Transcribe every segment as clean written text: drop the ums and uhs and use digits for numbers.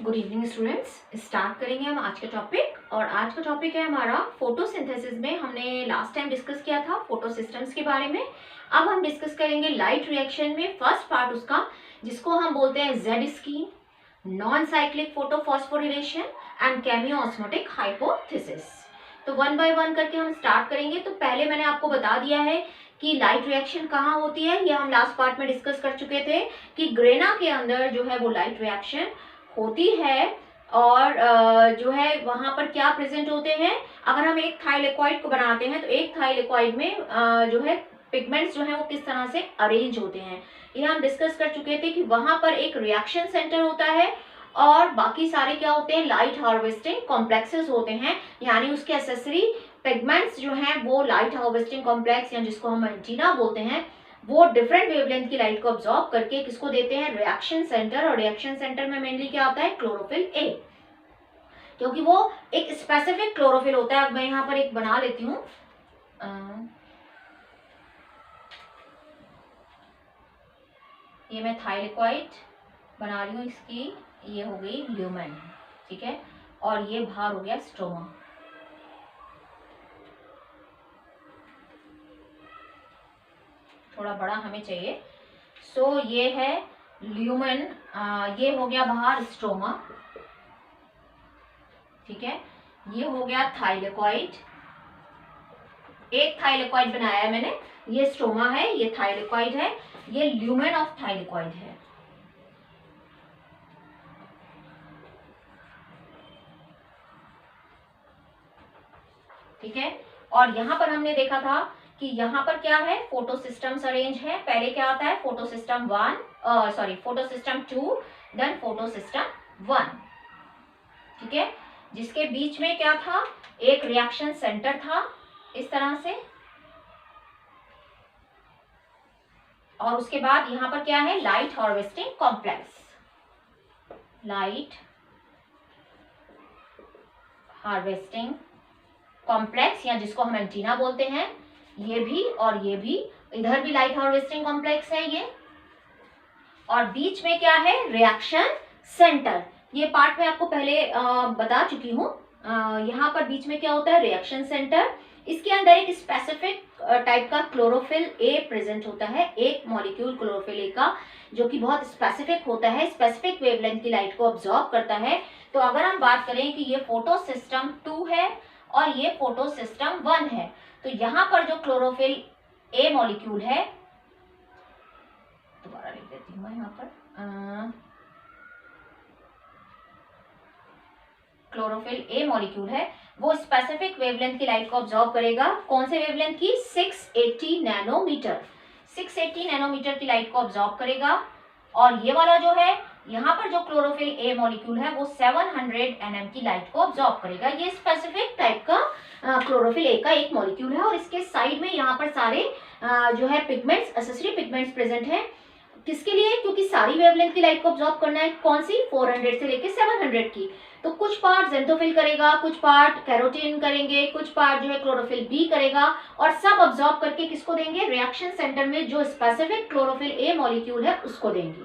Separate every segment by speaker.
Speaker 1: Good evening students. Start करेंगे हम आज का टॉपिक। और आज का टॉपिक है हमारा फोटोसिंथेसिस में हमने लास्ट टाइम डिस्कस किया था फोटो सिस्टम्स के बारे में। अब हम डिस्कस करेंगे लाइट रिएक्शन में फर्स्ट पार्ट उसका, जिसको हम बोलते हैं Z scheme, non cyclic photophosphorylation and chemiosmotic hypothesis. तो वन बाय वन करके हम स्टार्ट करेंगे। तो पहले मैंने आपको बता दिया है कि लाइट रिएक्शन कहाँ होती है, ये हम लास्ट पार्ट में डिस्कस कर चुके थे कि ग्रेना के अंदर जो है वो लाइट रिएक्शन होती है। और जो है वहां पर क्या प्रेजेंट होते हैं, अगर हम एक थाइलेक्वाइड को बनाते हैं तो एक थाइलेक्वाइड में जो है पिगमेंट्स जो है वो किस तरह से अरेंज होते हैं, ये हम डिस्कस कर चुके थे कि वहां पर एक रिएक्शन सेंटर होता है और बाकी सारे क्या होते हैं, लाइट हार्वेस्टिंग कॉम्प्लेक्सेस होते हैं, यानी उसके एसेसरी पिगमेंट्स जो हैं वो लाइट हार्वेस्टिंग कॉम्प्लेक्स या जिसको हम एंटीना बोलते हैं, वो डिफरेंट वेवलेंथ की लाइट को ऑब्जॉर्ब करके किसको देते हैं, रिएक्शन सेंटर। और रिएक्शन सेंटर में मेनली क्या आता है, क्लोरोफिल ए, क्योंकि वो एक स्पेसिफिक क्लोरोफिल होता है। अब मैं यहाँ पर एक बना लेती हूँ, ये मैं थाइलेक्वाइड बना रही हूँ, इसकी ये हो गई ल्यूमेन, ठीक है, और ये बाहर हो गया स्ट्रोमा। थोड़ा बड़ा हमें चाहिए। सो ये है ल्यूमेन, ये हो गया बाहर स्ट्रोमा, ठीक है, ये हो गया थाइलेक्वाइड, एक थाइलेक्वाइड बनाया है मैंने, ये स्ट्रोमा है, ये थाइलेक्वाइड है, ये ल्यूमेन ऑफ थाइलेक्वाइड है। ठीक है, और यहां पर हमने देखा था कि यहाँ पर क्या है, फोटो सिस्टम्स अरेंज है। पहले क्या आता है, photo system photo system 2, then photo system 1, ठीक है, जिसके बीच में क्या था, एक रिएक्शन सेंटर था इस तरह से, और उसके बाद यहाँ पर क्या है, light harvesting complex, light harvesting complex या जिसको हम एंटीना बोलते हैं, ये भी और ये भी, इधर भी लाइट हार्वेस्टिंग कॉम्प्लेक्स है ये, और बीच में क्या है, रिएक्शन सेंटर। ये पार्ट मैं आपको पहले बता चुकी हूँ। यहाँ पर बीच में क्या होता है, रिएक्शन सेंटर, इसके अंदर एक स्पेसिफिक टाइप का क्लोरोफिल ए प्रेजेंट होता है, एक मॉलिक्यूल क्लोरोफिल ए का, जो कि बहुत स्पेसिफिक होता है, स्पेसिफिक वेवलेंथ की लाइट को ऑब्जॉर्ब करता है। तो अगर हम बात करें कि ये फोटो सिस्टम 2 है और ये फोटो सिस्टम 1 है, तो यहाँ पर जो क्लोरोफिल ए मॉलिक्यूल है, दोबारा लिख देती हूँ मैं यहाँ पर, क्लोरोफिल ए मॉलिक्यूल है, वो स्पेसिफिक वेवलेंथ की लाइट को ऑब्जॉर्ब करेगा। कौन से वेवलेंथ की, 680 नैनोमीटर, 680 नैनोमीटर की लाइट को ऑब्जॉर्ब करेगा। और ये वाला जो है, यहाँ पर जो क्लोरोफिल ए मॉलिक्यूल है वो 700 nm की लाइट को ऑब्जॉर्ब करेगा। ये स्पेसिफिक टाइप का क्लोरोफिल ए का एक मॉलिक्यूल है, और इसके साइड में यहाँ पर सारे जो है पिगमेंट्स, एसेसरी पिगमेंट्स प्रेजेंट हैं। किसके लिए, क्योंकि सारी वेवलेंथ की लाइट को ऑब्जॉर्ब करना है, कौन सी, 400 से लेके 700 की। तो कुछ पार्ट जेंथोफिल करेगा, कुछ पार्ट कैरोटीन करेंगे, कुछ पार्ट जो है क्लोरोफिल बी करेगा, और सब ऑब्जॉर्ब करके किसको देंगे, रिएक्शन सेंटर में जो स्पेसिफिक क्लोरोफिल ए मॉलिक्यूल है उसको देंगे।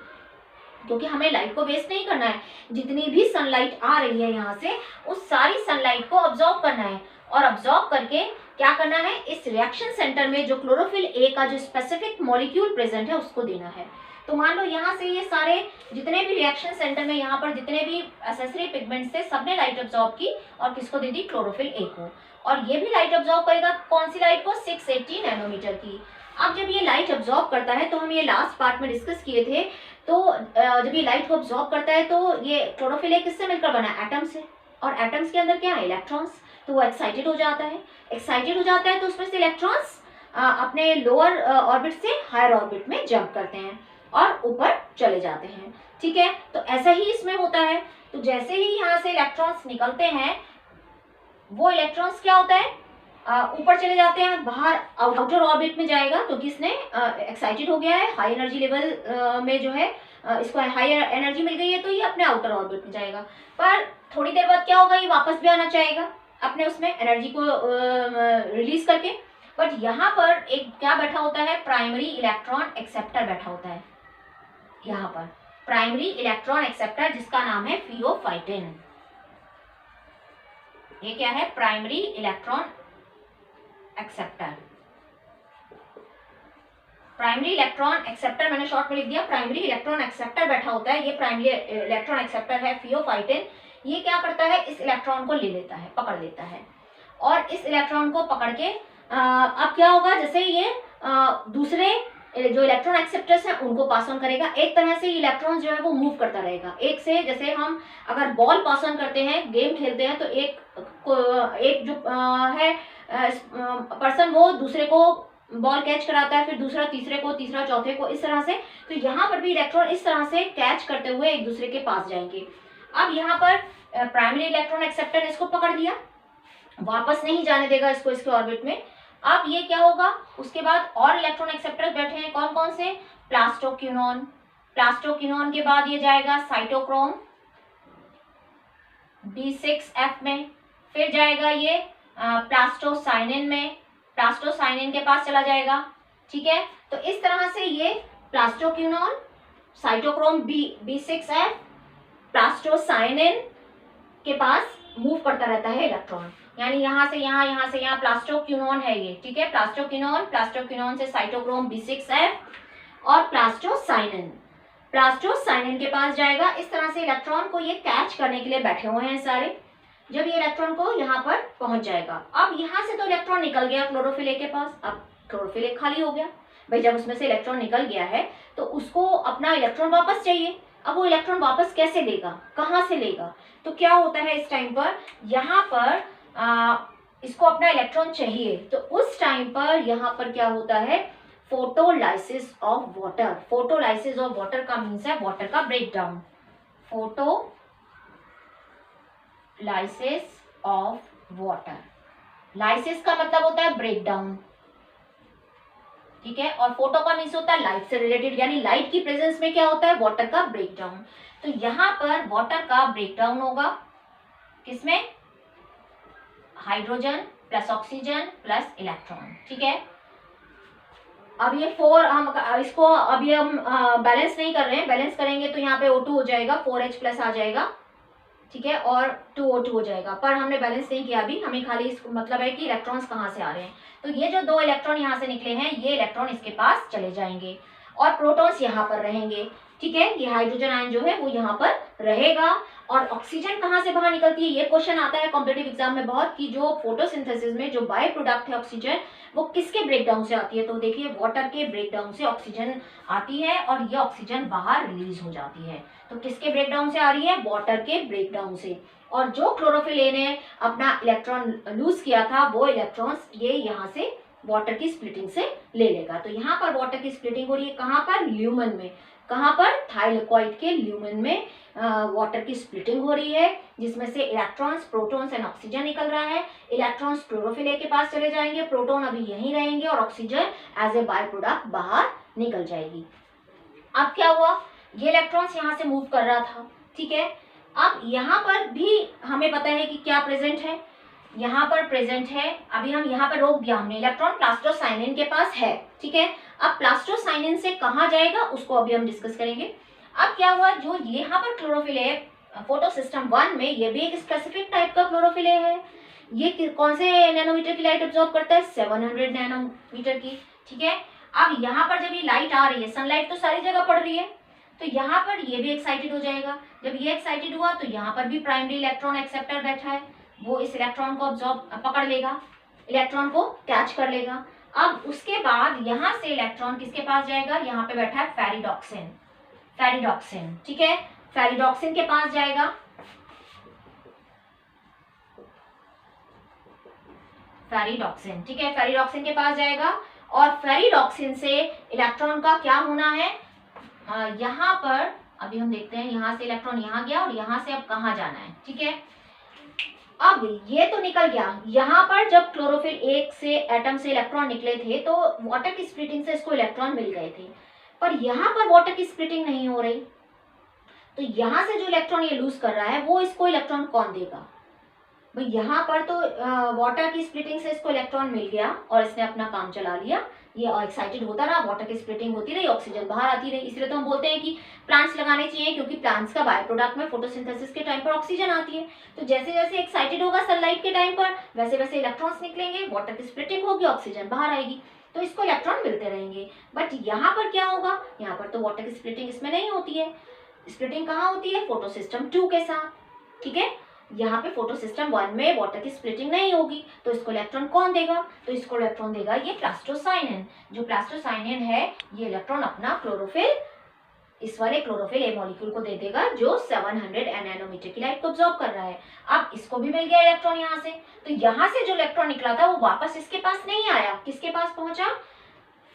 Speaker 1: क्योंकि हमें लाइट को वेस्ट नहीं करना है, जितनी भी सनलाइट आ रही है यहाँ से, उस सारी सनलाइट को ऑब्जॉर्ब करना है, और ऑब्जॉर्ब करके क्या करना है, इस रिएक्शन सेंटर में जो क्लोरोफिल ए का जो स्पेसिफिक मॉलिक्यूल प्रेजेंट है उसको देना है। तो मान लो यहाँ से ये सारे जितने भी रिएक्शन सेंटर में यहाँ पर जितने भी एसेसरी पिगमेंट्स थे, सबने लाइट ऑब्जॉर्ब की और किसको दे दी, क्लोरोफिल ए को। और ये भी लाइट ऑब्जॉर्ब करेगा, कौन सी लाइट को, 680 नैनोमीटर की। अब जब ये लाइट ऑब्जॉर्ब करता है, तो हम ये लास्ट पार्ट में डिस्कस किए थे, तो जब ये लाइट को ऑब्जॉर्ब करता है तो ये क्लोरोफिल ए किससे मिलकर बना है, एटम से, और एटम्स के अंदर क्या है, इलेक्ट्रॉन्स। तो वो एक्साइटेड हो जाता है, एक्साइटेड हो जाता है तो उसमें से इलेक्ट्रॉन्स अपने लोअर ऑर्बिट से हायर ऑर्बिट में जंप करते हैं और ऊपर चले जाते हैं, ठीक है। तो ऐसा ही इसमें होता है। तो जैसे ही यहाँ से इलेक्ट्रॉन्स निकलते हैं, वो इलेक्ट्रॉन्स क्या होता है, ऊपर चले जाते हैं, बाहर आउटर ऑर्बिट में जाएगा, क्योंकि इसने एक्साइटेड हो गया है, हाई एनर्जी लेवल में जो है इसको हाई एनर्जी मिल गई है, तो ये अपने आउटर ऑर्बिट में जाएगा। पर थोड़ी देर बाद क्या होगा, ये वापस भी आना चाहेगा अपने उसमें एनर्जी को रिलीज करके। बट यहाँ पर एक क्या बैठा होता है, प्राइमरी इलेक्ट्रॉन एक्सेप्टर बैठा होता है यहाँ पर, प्राइमरी इलेक्ट्रॉन एक्सेप्टर जिसका नाम है फियोफाइटिन। ये क्या है? Primary electron acceptor. Primary electron acceptor मैंने शॉर्ट में लिख दिया, प्राइमरी इलेक्ट्रॉन एक्सेप्टर बैठा होता है, ये प्राइमरी इलेक्ट्रॉन एक्सेप्टर है फियोफाइटिन। ये क्या करता है? इस इलेक्ट्रॉन को ले लेता है, पकड़ लेता है, और इस इलेक्ट्रॉन को पकड़ के अब क्या होगा, जैसे ये दूसरे जो इलेक्ट्रॉन एक्सेप्टर्स हैं उनको पास ऑन करेगा। एक तरह से इलेक्ट्रॉन जो है वो मूव करता रहेगा एक से, जैसे हम अगर बॉल पास ऑन करते हैं, गेम खेलते हैं, तो एक जो है पर्सन वो दूसरे को बॉल कैच कराता है, फिर दूसरा तीसरे को, तीसरा चौथे को, इस तरह से। तो यहाँ पर भी इलेक्ट्रॉन इस तरह से कैच करते हुए एक दूसरे के पास जाएंगे। अब यहाँ पर प्राइमरी इलेक्ट्रॉन एक्सेप्टर ने इसको पकड़ लिया, वापस नहीं जाने देगा इसको इसके ऑर्बिट में। अब ये क्या होगा, उसके बाद और इलेक्ट्रॉन एक्सेप्टर बैठे हैं, कौन कौन से? प्लास्टोक्विनोन। प्लास्टोक्विनोन के बाद ये जाएगा साइटोक्रोम B6F में, फिर जाएगा ये प्लास्टोसाइनिन में, प्लास्टोसाइनिन के पास चला जाएगा। ठीक है, तो इस तरह से ये प्लास्टोक्विनोन, साइटोक्रोम B6F, प्लास्टोसाइनिन के पास मूव करता रहता है इलेक्ट्रॉन, यानी यहाँ से यहाँ, यहाँ से यहाँ प्लास्टोक्विनोन है ये। ठीक है, प्लास्टोक्विनोन से साइटोक्रोम B6F और प्लास्टोसाइनिन के पास जाएगा। इस तरह से इलेक्ट्रॉन को ये कैच करने के लिए बैठे हुए हैं सारे। जब ये इलेक्ट्रॉन को यहाँ पर पहुंच जाएगा, अब यहाँ से तो इलेक्ट्रॉन निकल गया क्लोरोफिल ए के पास, अब क्लोरोफिल ए खाली हो गया भाई। जब उसमें से इलेक्ट्रॉन निकल गया है तो उसको अपना इलेक्ट्रॉन वापस चाहिए। अब वो इलेक्ट्रॉन वापस कैसे लेगा, कहाँ से लेगा? तो क्या होता है इस टाइम पर, यहाँ पर इसको अपना इलेक्ट्रॉन चाहिए, तो उस टाइम पर यहाँ पर क्या होता है? Photolysis of water. Photolysis of water का मीन्स है वाटर का breakdown. Photolysis of water, lysis का मतलब होता है ब्रेकडाउन। ठीक है, और फोटो का मीन्स होता है लाइट से रिलेटेड, यानी लाइट की प्रेजेंस में क्या होता है? वाटर का ब्रेकडाउन। तो यहाँ पर वाटर का ब्रेकडाउन होगा किसमें? Hydrogen plus oxygen plus electron. ठीक है, अब ये 4 हम इसको अभी हम बैलेंस नहीं कर रहे हैं, बैलेंस करेंगे तो यहाँ पे O2 हो जाएगा, 4H प्लस आ जाएगा। ठीक है, और 2O2 हो जाएगा, पर हमने बैलेंस नहीं किया अभी, हमें खाली इसको मतलब है कि इलेक्ट्रॉन्स कहाँ से आ रहे हैं। तो ये जो 2 इलेक्ट्रॉन यहाँ से निकले हैं, ये इलेक्ट्रॉन इसके पास चले जाएंगे और प्रोटॉन्स यहाँ पर रहेंगे। ठीक है, ये हाइड्रोजन आयन जो है वो यहाँ पर रहेगा। और ऑक्सीजन कहाँ से बाहर निकलती है? ये क्वेश्चन आता है कॉम्पिटिटिव एग्जाम में बहुत, कि जो फोटोसिंथेसिस में जो बाय प्रोडक्ट है ऑक्सीजन, वो किसके ब्रेकडाउन से आती है? तो देखिए वाटर के ब्रेकडाउन से ऑक्सीजन आती है और ये ऑक्सीजन बाहर रिलीज हो जाती है। तो किसके ब्रेकडाउन से आ रही है? वाटर के ब्रेकडाउन से। और जो क्लोरोफिल ए ने अपना इलेक्ट्रॉन लूज किया था, वो इलेक्ट्रॉन्स ये यहाँ से वाटर की स्प्लिटिंग से ले लेगा। तो यहाँ पर वाटर की स्प्लिटिंग हो रही है, कहाँ पर? ल्यूमन में। कहाँ पर? थाइलेक्वाइड के ल्यूमन में वाटर की स्प्लिटिंग हो रही है, जिसमें से इलेक्ट्रॉन्स, प्रोटॉन्स एंड ऑक्सीजन निकल रहा है। इलेक्ट्रॉन्स क्लोरोफिल ए के पास चले जाएंगे, प्रोटॉन अभी यहीं रहेंगे और oxygen as a byproduct बाहर निकल जाएगी। अब क्या हुआ? ये इलेक्ट्रॉन्स यहाँ से मूव कर रहा था। ठीक है, अब यहाँ पर भी हमें पता है कि क्या प्रेजेंट है, यहाँ पर प्रेजेंट है। अभी हम यहाँ पर रोक दिया हमने, इलेक्ट्रॉन प्लास्टोसाइनिन के पास है। ठीक है, अब प्लास्टोसाइनिन से कहाँ जाएगा उसको अभी हम डिस्कस करेंगे। अब क्या हुआ, जो यहाँ पर क्लोरोफिल है फोटो सिस्टम 1 में, ये भी एक स्पेसिफिक टाइप का क्लोरोफिल है। ये कौन से नैनोमीटर की लाइट एब्जॉर्ब करता है? 700 नैनोमीटर की। ठीक है, अब यहाँ पर जब ये लाइट आ रही है, सनलाइट तो सारी जगह पड़ रही है, तो यहाँ पर ये भी एक्साइटेड हो जाएगा। जब ये एक्साइटेड हुआ तो यहाँ पर भी प्राइमरी इलेक्ट्रॉन एक्सेप्टर बैठा है, वो इस इलेक्ट्रॉन को पकड़ लेगा, इलेक्ट्रॉन को कैच कर लेगा। अब उसके बाद यहाँ से इलेक्ट्रॉन किसके पास जाएगा? यहाँ पे बैठा है फेरिडॉक्सिन। फेरिडॉक्सिन, ठीक है, फेरिडॉक्सिन के पास जाएगा। फेरिडॉक्सिन, ठीक है, फेरिडॉक्सिन के पास जाएगा और फेरिडॉक्सिन से इलेक्ट्रॉन का क्या होना है? यहाँ पर अभी हम देखते हैं, यहाँ से इलेक्ट्रॉन यहाँ गया और यहाँ से अब कहाँ जाना है। ठीक है, अब ये तो निकल गया। यहाँ पर जब क्लोरोफिल एक से एटम से इलेक्ट्रॉन निकले थे तो वाटर की स्प्लिटिंग से इसको इलेक्ट्रॉन मिल गए थे, पर यहाँ पर वाटर की स्प्लिटिंग नहीं हो रही, तो यहाँ से जो इलेक्ट्रॉन ये लूज कर रहा है वो इसको इलेक्ट्रॉन कौन देगा? भाई यहाँ पर तो वाटर की स्प्लिटिंग से इसको इलेक्ट्रॉन मिल गया और इसने अपना काम चला लिया, ये एक्साइटेड होता रहा, वाटर की स्प्लिटिंग होती रही, ऑक्सीजन बाहर आती रही। इसलिए तो हम बोलते हैं कि प्लांट्स लगाने चाहिए, क्योंकि प्लांट्स का बाय प्रोडक्ट में फोटोसिंथेसिस के टाइम पर ऑक्सीजन आती है। तो जैसे जैसे एक्साइटेड होगा सनलाइट के टाइम पर, वैसे वैसे इलेक्ट्रॉन्स निकलेंगे, वाटर की स्प्लिटिंग होगी, ऑक्सीजन बाहर आएगी, तो इसको इलेक्ट्रॉन मिलते रहेंगे। बट यहाँ पर क्या होगा, यहाँ पर तो वाटर की स्प्लिटिंग इसमें नहीं होती है। स्प्लिटिंग कहाँ होती है, फोटो सिस्टम 2 के साथ, ठीक है। यहाँ पे फोटो सिस्टम 1 में वाटर की स्प्लिटिंग नहीं होगी, तो इसको इलेक्ट्रॉन कौन देगा, तो इसको इलेक्ट्रॉन देगा ये प्लास्टोसाइनिन। जो प्लास्टोसाइनिन है ये इलेक्ट्रॉन अपना क्लोरोफिल, इस वाले क्लोरोफिल ए मॉलिक्यूल को दे देगा जो 700 नैनोमीटर की लाइट को ऑब्जॉर्ब कर रहा है। अब इसको भी मिल गया इलेक्ट्रॉन यहाँ से, तो यहाँ से जो इलेक्ट्रॉन निकला था वो वापस इसके पास नहीं आया, किसके पास पहुंचा,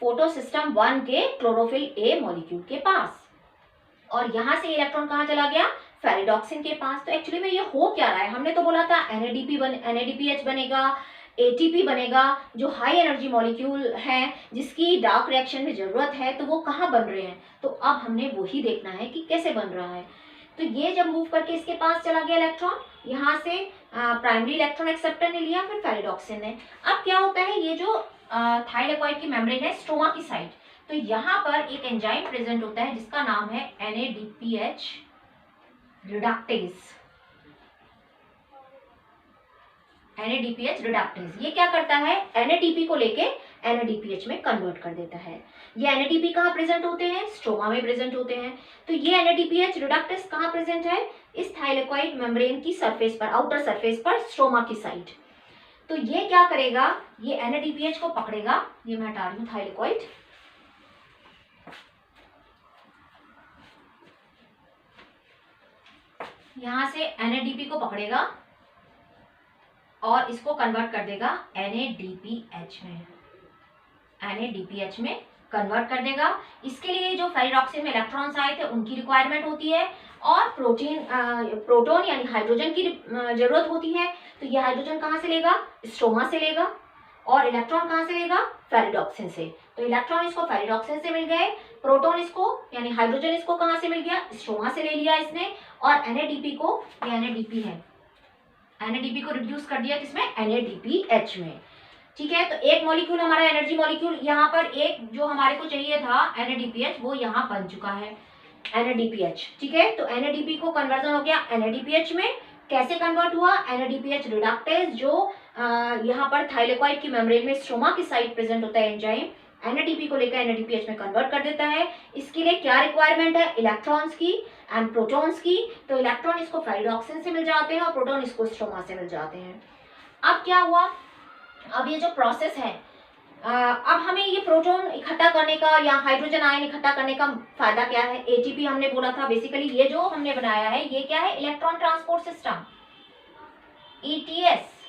Speaker 1: फोटो सिस्टम 1 के क्लोरोफिल ए मॉलिक्यूल के पास। और यहाँ से इलेक्ट्रॉन कहाँ चला गया, फेरिडॉक्सिन के पास। तो एक्चुअली में ये हो क्या रहा है, हमने तो बोला था NADPH बनेगा, ATP बनेगा, जो हाई एनर्जी मॉलिक्यूल है जिसकी डार्क रिएक्शन में जरूरत है, तो वो कहाँ बन रहे हैं। तो अब हमने वही देखना है कि कैसे बन रहा है। तो ये जब मूव करके इसके पास चला गया इलेक्ट्रॉन, यहाँ से प्राइमरी इलेक्ट्रॉन एक्सेप्टर ने लिया, फिर फेरिडॉक्सिन ने। अब क्या होता है, ये जो थाइलेकॉइड की मेम्ब्रेन है स्ट्रोमा की साइड, तो यहाँ पर एक एंजाइम प्रेजेंट होता है जिसका नाम है NADPH रिडक्टेज। NADPH रिडक्टेज ये क्या करता है, NADP को लेके NADPH में कन्वर्ट कर देता है। ये NADP कहाँ प्रेजेंट होते हैं, स्ट्रोमा में प्रेजेंट होते हैं। तो ये NADPH रिडक्टेज कहाँ प्रेजेंट है, इस थाइलेकॉइड मेम्ब्रेन की सरफेस पर, आउटर सरफेस पर, स्ट्रोमा की साइड। तो ये क्या करेगा, ये NADPH को पकड़ेगा, ये मैं हटा रही हूँ थाइलेकॉइड, यहाँ से NADP को पकड़ेगा और इसको कन्वर्ट कर देगा NADPH में, NADPH में कन्वर्ट कर देगा। इसके लिए जो फेरिडॉक्सिन में इलेक्ट्रॉन्स आए थे उनकी रिक्वायरमेंट होती है, और प्रोटॉन यानी हाइड्रोजन की जरूरत होती है। तो ये हाइड्रोजन कहाँ से लेगा, स्ट्रोमा से लेगा, और इलेक्ट्रॉन कहाँ से लेगा, फेरिडॉक्सिन से। तो इलेक्ट्रॉन इसको फेरिडॉक्सिन से मिल गए, प्रोटॉन इसको यानी हाइड्रोजन इसको कहाँ से मिल गया, स्ट्रोमा से ले लिया इसने, और NADP को, ये NADP है, NADP को रिड्यूस कर दिया किसमें, NADPH में, ठीक है। तो एक मॉलिक्यूल हमारा एनर्जी मॉलिक्यूल, यहाँ पर एक जो हमारे को चाहिए था NADPH, वो यहाँ बन चुका है NADPH, ठीक है। तो NADP को कन्वर्जन हो गया NADPH में। कैसे कन्वर्ट हुआ, NADPH रिडक्टेज जो यहाँ पर थाइलेकॉइड की मेम्ब्रेन में स्ट्रोमा की साइड प्रेजेंट होता है एंजाइम, NADP को लेकर NADPH में कन्वर्ट कर देता है। इसके लिए क्या रिक्वायरमेंट है, इलेक्ट्रॉन्स की एंड प्रोटॉन्स की। तो इलेक्ट्रॉन इसको फेरिडॉक्सिन से मिल जाते हैं और प्रोटॉन इसको स्ट्रोमा से मिल जाते हैं। अब क्या हुआ, अब ये जो प्रोसेस है, अब हमें ये प्रोटॉन इकट्ठा करने का या हाइड्रोजन आयन इकट्ठा करने का फायदा क्या है, ATP हमने बोला था। बेसिकली ये जो हमने बनाया है ये क्या है, electron transport system, ETS,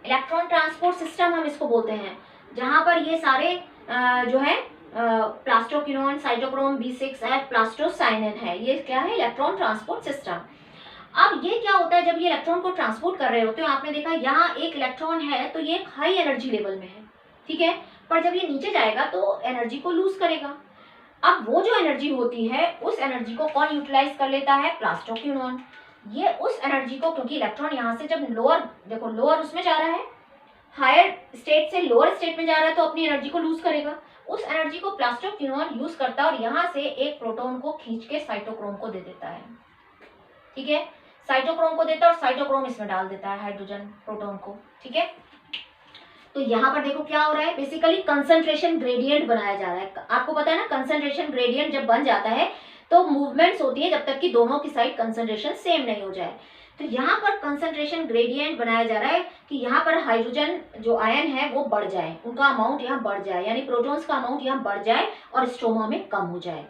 Speaker 1: electron transport system हम इसको बोलते हैं, जहां पर ये सारे जो है प्लास्टोक्विनोन, साइटोक्रोम B6F, प्लास्टोसाइनिन है, ये क्या है, इलेक्ट्रॉन ट्रांसपोर्ट सिस्टम। अब ये क्या होता है, जब ये इलेक्ट्रॉन को ट्रांसपोर्ट कर रहे होते हो, आपने देखा यहाँ एक इलेक्ट्रॉन है तो ये हाई एनर्जी लेवल में है, ठीक है, पर जब ये नीचे जाएगा तो एनर्जी को लूज करेगा। अब वो जो एनर्जी होती है उस एनर्जी को कौन यूटिलाइज कर लेता है, प्लास्टोक्विनोन। ये उस एनर्जी को, क्योंकि इलेक्ट्रॉन यहाँ से जब लोअर, देखो लोअर उसमें जा रहा है, हायर स्टेट से लोअर स्टेट में जा रहा है, तो अपनी एनर्जी को लूज करेगा। उस एनर्जी को प्लास्टोक्विनोन यूज करता है और यहाँ से एक प्रोटॉन को खींच के साइटोक्रोम को दे देता है, ठीक है, साइटोक्रोम को देता है और साइटोक्रोम इसमें डाल देता है हाइड्रोजन प्रोटॉन को, ठीक है। तो यहाँ पर देखो क्या हो रहा है, बेसिकली कंसंट्रेशन ग्रेडियंट बनाया जा रहा है। आपको पता है ना, कंसंट्रेशन ग्रेडियंट जब बन जाता है तो मूवमेंट्स होती है जब तक कि दोनों की साइड कंसंट्रेशन सेम नहीं हो जाए। तो यहाँ पर कंसंट्रेशन ग्रेडियंट बनाया जा रहा है कि यहाँ पर हाइड्रोजन जो आयन है वो बढ़ जाए, उनका अमाउंट यहाँ बढ़ जाए, यानी प्रोटॉन्स का अमाउंट यहाँ बढ़ जाए और स्ट्रोमा में कम हो जाए।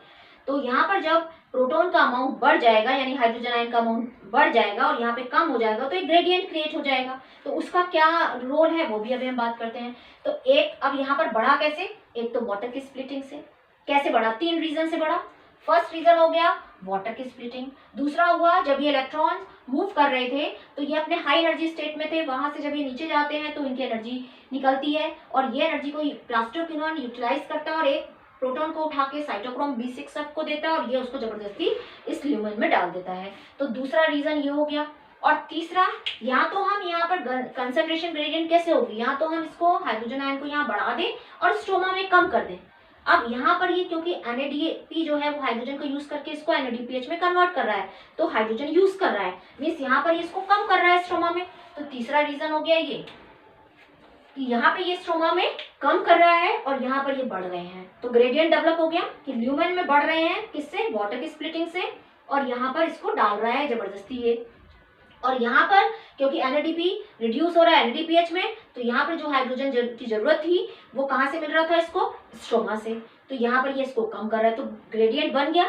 Speaker 1: तो यहाँ पर जब प्रोटॉन का अमाउंट बढ़ जाएगा यानी हाइड्रोजन आयन का अमाउंट बढ़ जाएगा और यहाँ पे कम हो जाएगा, तो एक ग्रेडियंट क्रिएट हो जाएगा। तो उसका क्या रोल है वो भी अभी हम बात करते हैं। तो एक, अब यहाँ पर बढ़ा कैसे, एक तो वाटर की स्प्लिटिंग से। कैसे बढ़ा, 3 रीजन से बढ़ा। फर्स्ट रीजन हो गया वाटर की स्प्लिटिंग, दूसरा हुआ जब ये इलेक्ट्रॉन्स मूव कर रहे थे तो ये अपने हाई एनर्जी स्टेट में थे, वहां से जब ये नीचे जाते हैं तो इनकी एनर्जी निकलती है और ये एनर्जी को प्लास्टोक्विनोन यूटिलाइज करता है और एक प्रोटॉन को उठा के साइटोक्रोम B6F को देता है और ये उसको जबरदस्ती इस ल्यूमेन में डाल देता है। तो दूसरा रीजन ये हो गया। और तीसरा, यहाँ तो हम यहाँ पर कंसंट्रेशन ग्रेडियंट कैसे होगी, यहाँ तो हम इसको हाइड्रोजन आयन को यहाँ बढ़ा दें और स्ट्रोमा में कम कर दें। अब यहाँ पर ये क्योंकि NADP जो है वो हाइड्रोजन को यूज करके इसको NADPH में कन्वर्ट कर रहा है, तो हाइड्रोजन यूज कर रहा है, मीन्स यहाँ पर ये इसको कम कर रहा है स्ट्रोमा में। तो तीसरा रीजन हो गया ये कि यहाँ पे ये स्ट्रोमा में कम कर रहा है और यहाँ पर ये बढ़ रहे हैं। तो ग्रेडियंट डेवलप हो गया कि ल्यूमेन में बढ़ रहे हैं, किससे, वाटर की स्प्लिटिंग से, और यहाँ पर इसको डाल रहा है जबरदस्ती ये। और यहाँ पर क्योंकि NADP रिड्यूस हो रहा है NADPH में, तो यहाँ पर जो हाइड्रोजन की जरूरत थी वो कहाँ से मिल रहा था इसको, स्ट्रोमा से, तो यहाँ पर ये इसको कम कर रहा है, तो ग्रेडियंट बन गया।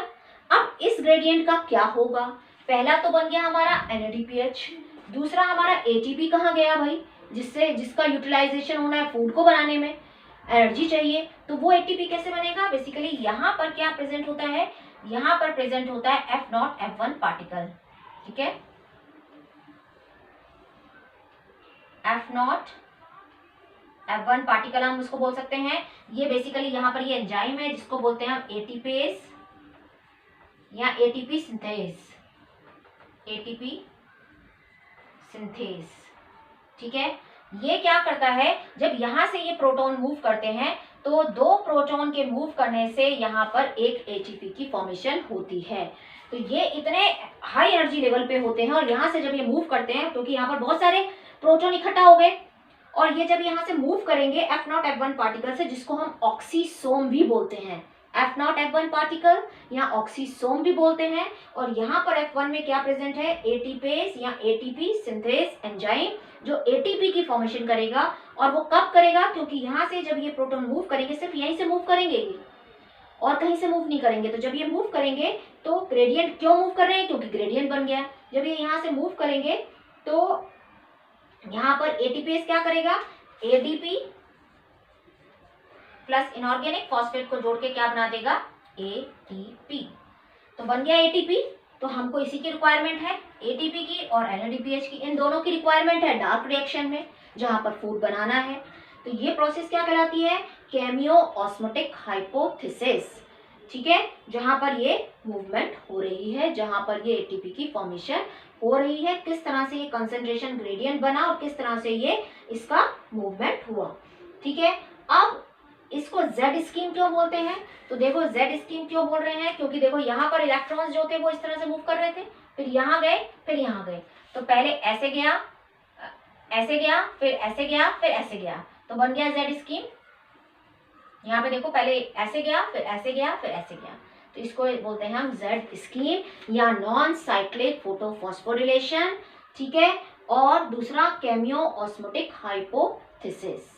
Speaker 1: अब इस ग्रेडियंट का क्या होगा, पहला तो बन गया हमारा NADPH, दूसरा हमारा ATP कहाँ गया भाई, जिसका यूटिलाइजेशन होना है फूड को बनाने में, एनर्जी चाहिए, तो वो ATP कैसे बनेगा, बेसिकली यहाँ पर क्या प्रेजेंट होता है, यहाँ पर प्रेजेंट होता है F0F1 पार्टिकल, ठीक है, F0F1 पार्टिकल हम उसको बोल सकते हैं। ये बेसिकली यहाँ पर ये एंजाइम है जिसको बोलते हैं हम ATPase या ATP सिंथेस, ठीक है। ये क्या करता है, जब यहाँ से ये प्रोटॉन मूव करते हैं तो दो प्रोटॉन के मूव करने से यहाँ पर एक ATP की फॉर्मेशन होती है। तो ये इतने हाई एनर्जी लेवल पे होते हैं और यहाँ से जब ये मूव करते हैं, क्योंकि यहाँ पर बहुत सारे प्रोटॉन इकट्ठा हो गए, और ये जब यहाँ से मूव करेंगे F0F1 पार्टिकल से, जिसको हम ऑक्सीसोम भी बोलते हैं, F0F1 पार्टिकल या ऑक्सीसोम भी बोलते हैं। और यहाँ पर F1 में क्या प्रेजेंट है, एटीपेस या ATP सिंथेस एंजाइम, जो ATP की फॉर्मेशन करेगा। और वो कब करेगा, क्योंकि यहाँ से जब ये प्रोटॉन मूव करेंगे सिर्फ यहीं से मूव करेंगे ये, और कहीं से मूव नहीं करेंगे। तो जब ये मूव करेंगे तो ग्रेडियंट, क्यों मूव कर रहे हैं, क्योंकि ग्रेडियंट बन गया। जब ये यहाँ से मूव करेंगे तो यहाँ पर ATPase क्या करेगा, ADP प्लस इनऑर्गेनिक फॉस्फेट को जोड़ के क्या बना देगा, ATP। तो बन गया ATP। तो हमको इसी की रिक्वायरमेंट है, ATP की और NADPH की, इन दोनों की रिक्वायरमेंट है डार्क रिएक्शन में जहां पर फूड बनाना है। तो ये प्रोसेस क्या कहलाती है, केमियो ऑस्मोटिक हाइपोथिसिस, ठीक है, जहां पर ये मूवमेंट हो रही है, जहां पर ये ATP की फॉर्मेशन हो रही है, किस तरह से ये कंसंट्रेशन ग्रेडियंट बना और किस तरह से ये इसका मूवमेंट हुआ, ठीक है। अब इसको Z स्कीम क्यों बोलते हैं, तो देखो Z स्कीम क्यों बोल रहे हैं, क्योंकि देखो यहाँ पर इलेक्ट्रॉन्स जो थे वो इस तरह से मूव कर रहे थे, फिर यहाँ गए, फिर यहाँ गए, तो पहले ऐसे गया, ऐसे गया, फिर ऐसे गया, फिर ऐसे गया, तो बन गया Z स्कीम। यहाँ पे देखो पहले ऐसे गया, फिर ऐसे गया, फिर ऐसे गया, तो इसको बोलते हैं हम Z स्कीम या नॉन साइक्लिक फोटोफॉस्फोरिलेशन, ठीक है। और दूसरा केमियो ऑस्मोटिक हाइपोथिसिस।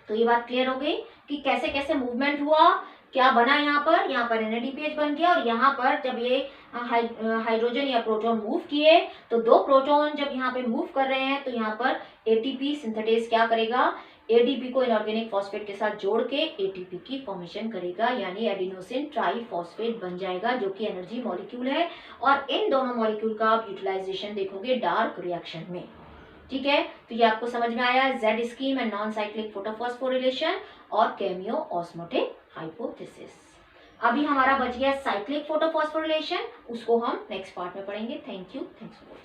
Speaker 1: तो ये बात क्लियर हो गई कि कैसे कैसे मूवमेंट हुआ, क्या बना, यहाँ पर NADPH बन गया, और यहाँ पर जब ये हाइड्रोजन या प्रोटॉन मूव किए तो दो प्रोटॉन जब यहाँ पे मूव कर रहे हैं तो यहाँ पर ATP सिंथेटेज क्या करेगा, ADP को इनऑर्गेनिक फॉस्फेट के साथ जोड़ के ATP की फॉर्मेशन करेगा, यानी एडिनोसिन ट्राइफॉस्फेट बन जाएगा, जो कि एनर्जी मॉलिक्यूल है। और इन दोनों मॉलिक्यूल का आप यूटिलाइजेशन देखोगे डार्क रिएक्शन में, ठीक है। तो ये आपको समझ में आया, Z scheme and non cyclic photophosphorylation और केमियो ऑस्मोटिक हाइपोथिसिस। अभी हमारा बच गया साइक्लिक फोटोफॉस्फोरिलेशन, उसको हम नेक्स्ट पार्ट में पढ़ेंगे। Thank you, thanks for watching.